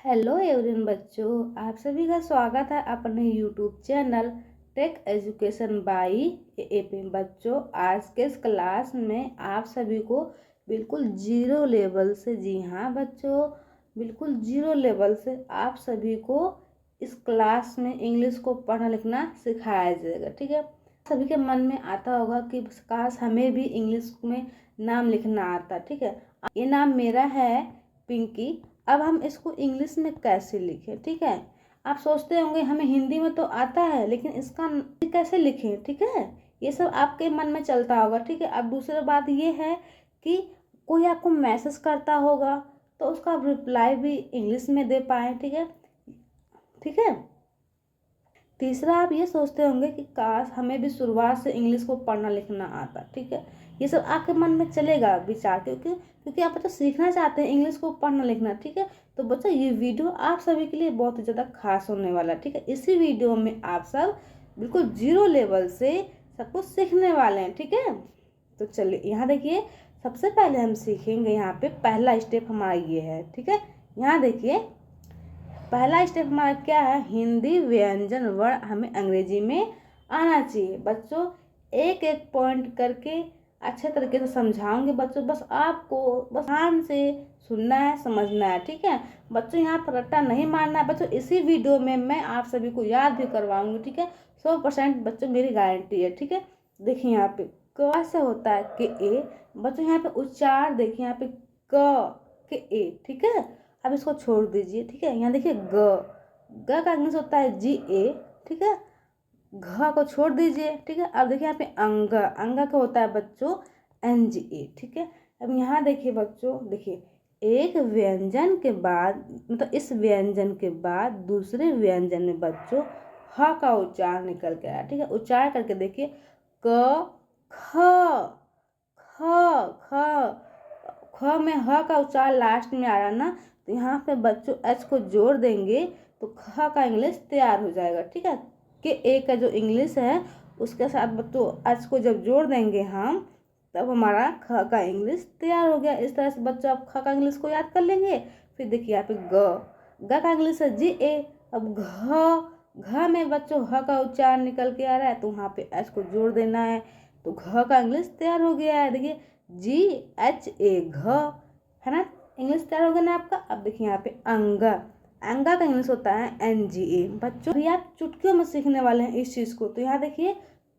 Hello everyone बच्चों, आप सभी का स्वागत है अपने YouTube channel Tech Education by AP. बच्चों, आज के इस क्लास में आप सभी को बिल्कुल जीरो लेवल से, जी हाँ बच्चों, बिल्कुल जीरो लेवल से आप सभी को इस क्लास में इंग्लिश को पढ़ना लिखना सिखाया जाएगा। ठीक है, सभी के मन में आता होगा कि काश हमें भी इंग्लिश में नाम लिखना आता। ठीक है, ये नाम मेरा है पिंकी। अब हम इसको इंग्लिश में कैसे लिखें? ठीक है, आप सोचते होंगे हमें हिंदी में तो आता है लेकिन इसका कैसे लिखें। ठीक है, ये सब आपके मन में चलता होगा। ठीक है, अब दूसरी बात ये है कि कोई आपको मैसेज करता होगा तो उसका रिप्लाई भी इंग्लिश में दे पाए। ठीक है, ठीक है। तीसरा, आप ये सोचते होंगे कि काश हमें भी शुरुआत से इंग्लिश को पढ़ना लिखना आता। ठीक है, ये सब आपके मन में चलेगा विचार, क्योंकि आप बच्चों सीखना चाहते हैं इंग्लिश को पढ़ना लिखना। ठीक है, तो बच्चों ये वीडियो आप सभी के लिए बहुत ही ज़्यादा खास होने वाला है। ठीक है, इसी वीडियो में आप सब बिल्कुल जीरो लेवल से सब कुछ सीखने वाले हैं। ठीक है, तो चलिए यहाँ देखिए, सबसे पहले हम सीखेंगे यहाँ पे पहला स्टेप हमारा ये है। ठीक है, यहाँ देखिए पहला स्टेप हमारा क्या है, हिंदी व्यंजन वर्ण हमें अंग्रेजी में आना चाहिए। बच्चों, एक एक पॉइंट करके अच्छे तरीके से समझाऊंगे बच्चों, बस आपको बस ध्यान से सुनना है, समझना है। ठीक है बच्चों, यहाँ पर रट्टा नहीं मारना है बच्चों। इसी वीडियो में मैं आप सभी को याद भी करवाऊंगी। ठीक है, 100% बच्चों मेरी गारंटी है। ठीक है, देखिए यहाँ पे क से होता है कि ए। बच्चों यहाँ पे उच्चार देखिए, यहाँ पे क के ए। ठीक है, अब इसको छोड़ दीजिए। ठीक है, यहाँ देखिए ग का इंग्लिश होता है जी ए। ठीक है, घ को छोड़ दीजिए। ठीक है, अब देखिए यहाँ पे अंग का होता है बच्चों एन जी ए। ठीक है, अब यहाँ देखिए बच्चों, देखिए एक व्यंजन के बाद, मतलब इस व्यंजन के बाद दूसरे व्यंजन में बच्चों ह का उच्चार निकल के आया। ठीक है, उच्चार करके देखिए क ख ख ख ख में ह का उच्चार लास्ट में आ रहा ना, तो यहाँ पे बच्चों एच को जोड़ देंगे तो ख का इंग्लिश तैयार हो जाएगा। ठीक है, कि ए का जो इंग्लिश है उसके साथ बच्चों एच को जब जोड़ देंगे हम, तब हमारा ख का इंग्लिश तैयार हो गया। इस तरह से बच्चों आप ख का इंग्लिश को याद कर लेंगे। फिर देखिए यहाँ पे ग का इंग्लिश है जी ए। अब घ में बच्चों ह का उच्चार निकल के आ रहा है तो वहाँ पे एच को जोड़ देना है, तो घ का इंग्लिश तैयार हो गया है। देखिए जी एच ए घ, है ना, इंग्लिश तैयार हो गया ना आपका। अब देखिए यहाँ पे अंगा का इंग्लिश होता है एन जी ए। बच्चों अभी आप चुटकियों में सीखने वाले हैं इस चीज़ को। तो यहाँ देखिए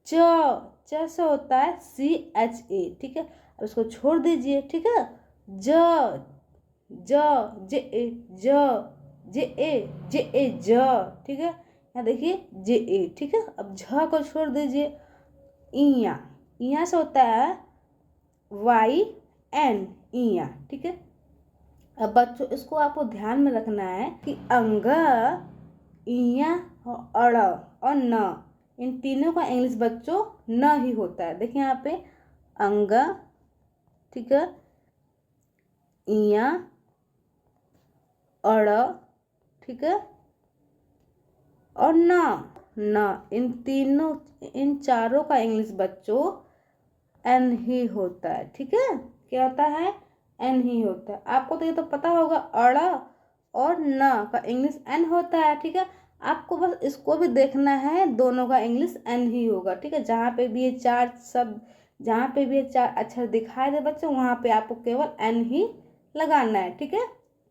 च से होता है सी एच ए। ठीक है, अब इसको छोड़ दीजिए। ठीक है, ज जे ए ज। ठीक है, यहाँ देखिए जे ए। ठीक है, अब झ को छोड़ दीजिए। इया से होता है वाई एन, इया। ठीक है, अब बच्चों इसको आपको ध्यान में रखना है कि अंग, इया और न, इन तीनों का इंग्लिश बच्चों न ही होता है। देखिए यहाँ पे अंग, ठीक है, इया अड़, ठीक है, और न, इन चारों का इंग्लिश बच्चों एन ही होता है। ठीक है, क्या होता है, एन ही होता है। आपको तो ये तो पता होगा अड़ और न का इंग्लिश एन होता है। ठीक है, आपको बस इसको भी देखना है, दोनों का इंग्लिश एन ही होगा। ठीक है, जहाँ पे भी ये चार शब्द, जहाँ पे भी ये चार अक्षर दिखाई दे बच्चों, वहाँ पे आपको केवल एन ही लगाना है। ठीक है,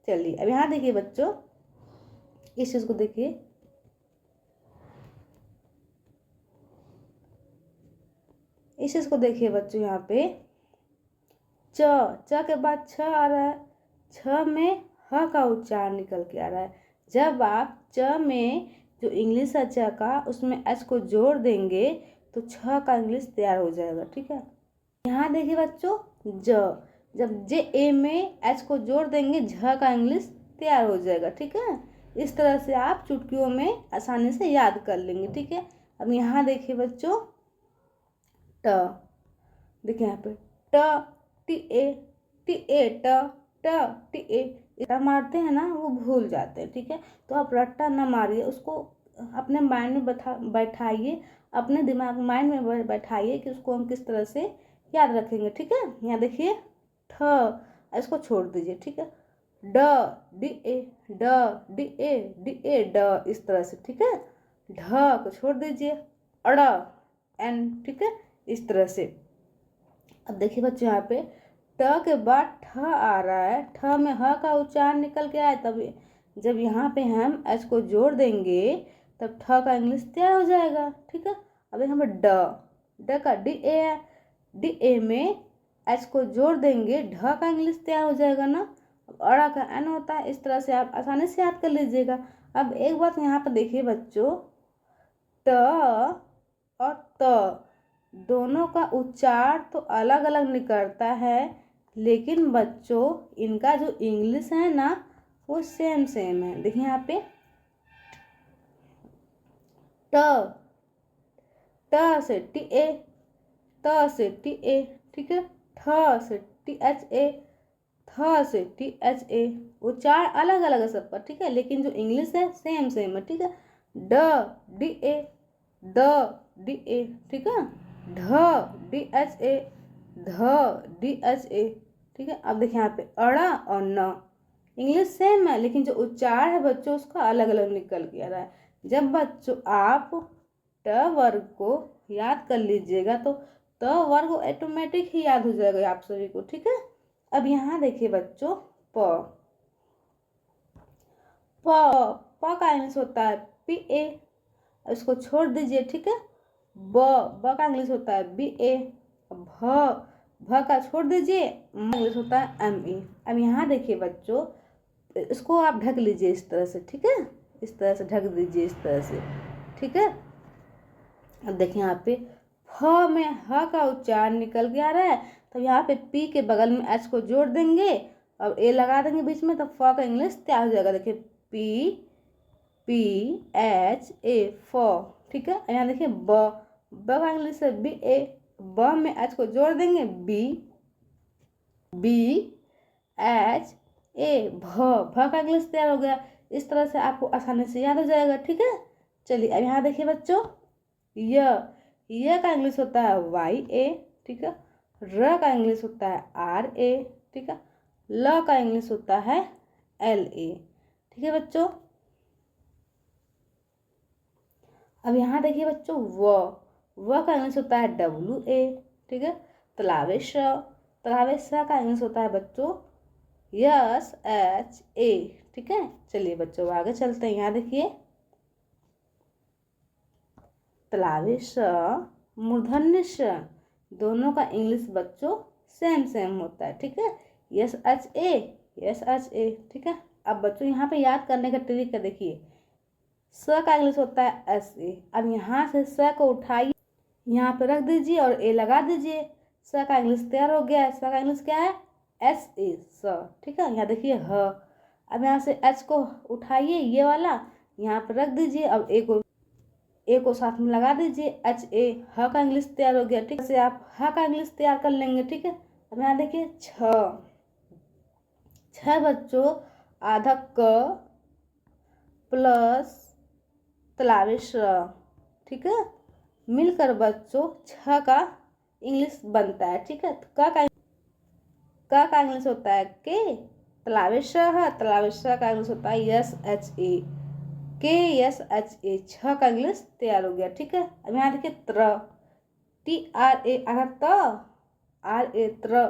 चलिए अब यहाँ देखिए बच्चों, इस चीज़ को देखिए, इस चीज़ को देखिए बच्चों, यहाँ पे च के बाद छ आ रहा है, छ में ह का उच्चार निकल के आ रहा है। जब आप च में जो इंग्लिश है च का, उसमें एच को जोड़ देंगे तो छ का इंग्लिश तैयार हो जाएगा। ठीक है, यहाँ देखिए बच्चों जब जे ए में एच को जोड़ देंगे झ का इंग्लिश तैयार हो जाएगा। ठीक है, इस तरह से आप चुटकियों में आसानी से याद कर लेंगे। ठीक है, अब यहाँ देखिए बच्चों ट, देखिए यहाँ पे ट टी ए ट मारते हैं ना, वो भूल जाते हैं। ठीक है, तो आप रट्टा ना मारिए, उसको अपने माइंड में बैठाइए, अपने दिमाग माइंड में बैठाइए कि उसको हम किस तरह से याद रखेंगे। ठीक है, यहाँ देखिए ठ, इसको छोड़ दीजिए। ठीक है, ड, डी ए, ड, डी ए, डी ए, ड, इस तरह से, ठीक है। ढ को छोड़ दीजिए, अड़, एन, ठीक है, इस तरह से। अब देखिए बच्चों यहाँ पे ट के बाद ठ आ रहा है, ठ में ह का उच्चारण निकल के आए, तब जब यहाँ पे हम एच को जोड़ देंगे तब ठ का इंग्लिश तैयार हो जाएगा, ठीक है। अब यहाँ पे ड, ड का डी ए है, डी ए में एच को जोड़ देंगे, ढ का इंग्लिश तैयार हो जाएगा ना। अब अड़ा का एन होता है, इस तरह से आप आसानी से याद कर लीजिएगा। अब एक बात यहाँ पर देखिए बच्चों, ट और त दोनों का उच्चार तो अलग अलग निकलता है, लेकिन बच्चों इनका जो इंग्लिश है ना वो सेम सेम है। देखिए यहाँ पे ट, ट से टी ए, त से टी ए, ठीक है। ठ से टी एच ए, थ से टी एच ए, उच्चार अलग अलग है सबका, ठीक है, लेकिन जो इंग्लिश है सेम सेम है, ठीक है। ड, D A, the, D A, ठीक है। ढ, डी एच ए, ध, डी एच ए, ठीक है। अब देखिए यहाँ पे अड़ा और न, इंग्लिश सेम है लेकिन जो उच्चार है बच्चों उसका अलग अलग निकल के आ रहा है। जब बच्चों आप ट वर्ग को याद कर लीजिएगा तो त वर्ग ऑटोमेटिक ही याद हो जाएगा आप सभी को, ठीक है। अब यहाँ देखिए बच्चों प, प का इंग्लिश होता है पी ए, इसको छोड़ दीजिए, ठीक है। ब का इंग्लिश होता है बी ए, भ का छोड़ दीजिए, इंग्लिश होता है एम ई। अब यहाँ देखिए बच्चों, इसको आप ढक लीजिए इस तरह से, ठीक है, इस तरह से ढक दीजिए, इस तरह से, ठीक है। अब देखिए यहाँ पे फ में ह का उच्चारण निकल के आ रहा है, तो यहाँ पे पी के बगल में एच को जोड़ देंगे, अब ए लगा देंगे बीच में, तो फ का इंग्लिश तैयार हो जाएगा। देखिए पी, पी एच ए, फ, ठीक है। यहाँ देखिए ब का इंग्लिश है बी ए, ब में एच को जोड़ देंगे, बी, बी एच ए, भ का इंग्लिश तैयार हो गया। इस तरह से आपको आसानी से याद हो जाएगा, ठीक है। चलिए अब यहाँ देखिए बच्चों, य का इंग्लिश होता है वाई ए, ठीक है। र का इंग्लिश होता है आर ए, ठीक है। ल का इंग्लिश होता है एल ए, ठीक है बच्चों। अब यहाँ देखिए बच्चों व का इंग्लिश होता है डब्ल्यू ए, ठीक है। तलावेश का इंग्लिश होता है बच्चों यस एच ए, ठीक है। चलिए बच्चों आगे चलते हैं। यहाँ देखिए तलावेश, मूर्धन्य श, दोनों का इंग्लिश बच्चों सेम सेम होता है, ठीक है। Yes H A, yes H A, ठीक है। अब बच्चों यहाँ पे याद करने का तरीका देखिए, स का इंग्लिश होता है एस ए। अब यहाँ से स को उठाइए, यहाँ पे रख दीजिए और ए लगा दीजिए, स का इंग्लिश तैयार हो गया है। स का इंग्लिश क्या है एस ए, स, ठीक है। यहाँ देखिए ह, अब यहाँ से एच को उठाइए ये वाला, यहाँ पे रख दीजिए, अब ए को साथ में लगा दीजिए, एच ए, ह का इंग्लिश तैयार हो गया, ठीक है। से आप ह का इंग्लिश तैयार कर लेंगे, ठीक है। अब यहाँ देखिए छ बच्चों आधा क प्लस तलावेश, ठीक है, मिलकर बच्चों छ का इंग्लिश बनता है, ठीक है। क का इंग्लिश होता है के, तलावेश का इंग्लिश होता है यस एच ए, के यस एच ए, छ का इंग्लिश तैयार हो गया, ठीक है। अब यहाँ देखिए त्र, T R A, R A, त्र,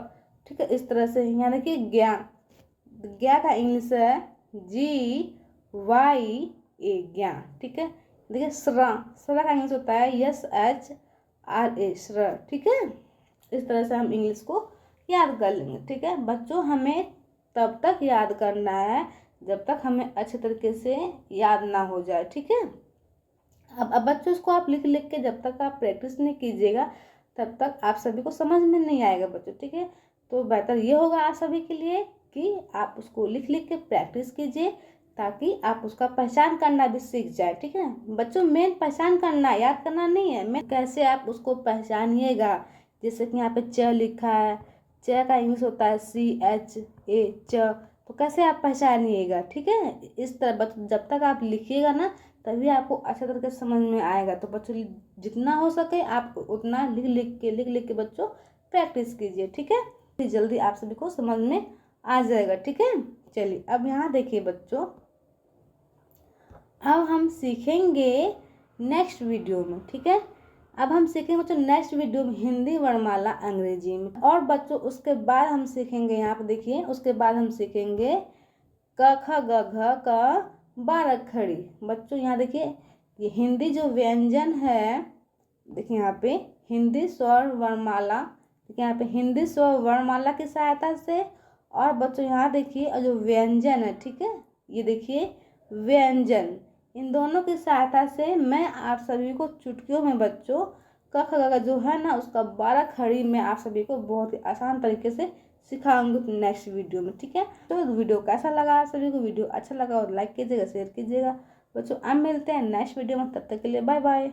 ठीक है। इस तरह से यहाँ देखिए ज्ञा का इंग्लिश है जी वाई ए, ज्ञा, ठीक है। देखिए श्र का इंग्लिश होता है यस एच आर ए, श्र, ठीक है। इस तरह से हम इंग्लिश को याद कर लेंगे, ठीक है बच्चों। हमें तब तक याद करना है जब तक हमें अच्छे तरीके से याद ना हो जाए, ठीक है। अब बच्चों इसको आप लिख लिख के जब तक आप प्रैक्टिस नहीं कीजिएगा तब तक आप सभी को समझ में नहीं आएगा बच्चों, ठीक है। तो बेहतर ये होगा आप सभी के लिए कि आप उसको लिख लिख के प्रैक्टिस कीजिए, ताकि आप उसका पहचान करना भी सीख जाए, ठीक है बच्चों। मेन पहचान करना, याद करना नहीं है, मेन कैसे आप उसको पहचानिएगा। जैसे कि यहाँ पे च लिखा है, च का इंग्लिश होता है सी एच ए, च, तो कैसे आप पहचानिएगा, ठीक है। इस तरह जब तक आप लिखिएगा ना तभी आपको अच्छे तरीके से समझ में आएगा। तो बच्चों जितना हो सके आप उतना लिख लिख के बच्चों प्रैक्टिस कीजिए, ठीक है। जल्दी आप सभी को समझ में आ जाएगा, ठीक है। चलिए अब यहाँ देखिए बच्चों, अब हम सीखेंगे नेक्स्ट वीडियो में, ठीक है। अब हम सीखेंगे बच्चों नेक्स्ट वीडियो में हिंदी वर्णमाला अंग्रेजी में। और बच्चों उसके बाद हम सीखेंगे, यहाँ पे देखिए, उसके बाद हम सीखेंगे क ख ग घ क 12 अक्षरी। बच्चों यहाँ देखिए, ये हिंदी जो व्यंजन है, देखिए यहाँ पे हिंदी स्वर वर्णमाला, देखिए यहाँ पे हिंदी स्वर वर्णमाला की सहायता से, और बच्चों यहाँ देखिए जो व्यंजन है, ठीक है, ये देखिए व्यंजन, इन दोनों की सहायता से मैं आप सभी को चुटकियों में बच्चों क ख ग जो है ना उसका 12 खड़ी में आप सभी को बहुत ही आसान तरीके से सिखाऊंगी नेक्स्ट वीडियो में, ठीक है। तो वीडियो कैसा लगा आप सभी को? वीडियो अच्छा लगा और लाइक कीजिएगा, शेयर कीजिएगा बच्चों। अब मिलते हैं नेक्स्ट वीडियो में, तब तक के लिए बाय बाय।